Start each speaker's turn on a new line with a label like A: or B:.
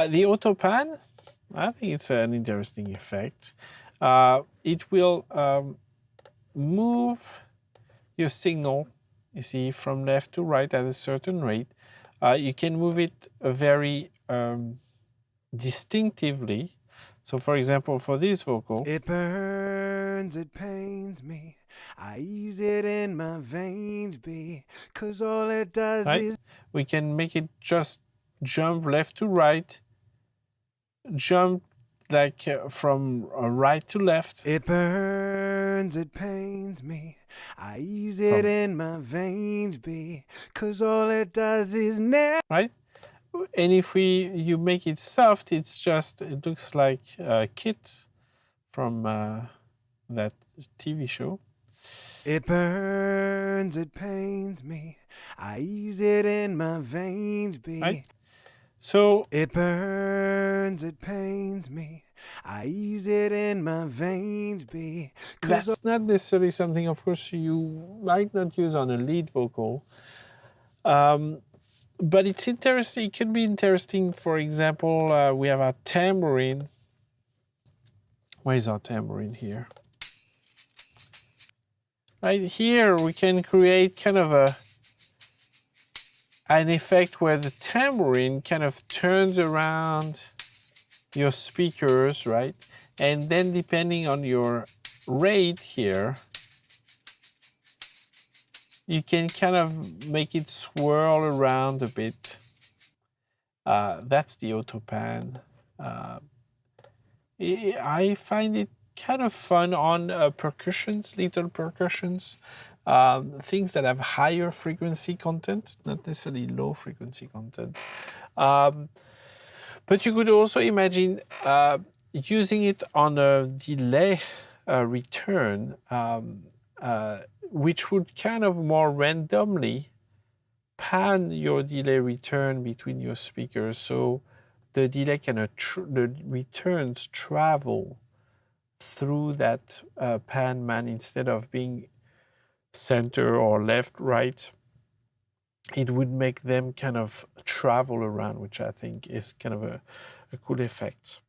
A: The Autopan, I think it's an interesting effect. It will move your signal, you see, from left to right at a certain rate. You can move it very distinctively. So for example, for this vocal,
B: it burns, it pains me, I ease it in my veins, because all it does
A: right?
B: is
A: We can make it just jump left to right, jump like from right to left.
B: it burns, it pains me, I ease it in my veins, because all it does is
A: right? And if you make it soft, it looks like Kit from that TV show.
B: It burns, it pains me, I ease it in my veins,
A: Right? So
B: it burns, it pains me, I ease it in my veins,
A: that's not necessarily something, of course, you might not use on a lead vocal. But it's interesting. It can be interesting. For example, we have our tambourine. Where is our tambourine here? Right here, we can create kind of an effect where the tambourine kind of turns around your speakers, right? And then depending on your rate here, you can kind of make it swirl around a bit. That's the Autopan. I find it kind of fun on percussions, little percussions, things that have higher frequency content, not necessarily low frequency content. But you could also imagine using it on a delay return, which would kind of more randomly pan your delay return between your speakers, so the delay the returns travel through that pan man instead of being center or left, right. It would make them kind of travel around, which I think is kind of a cool effect.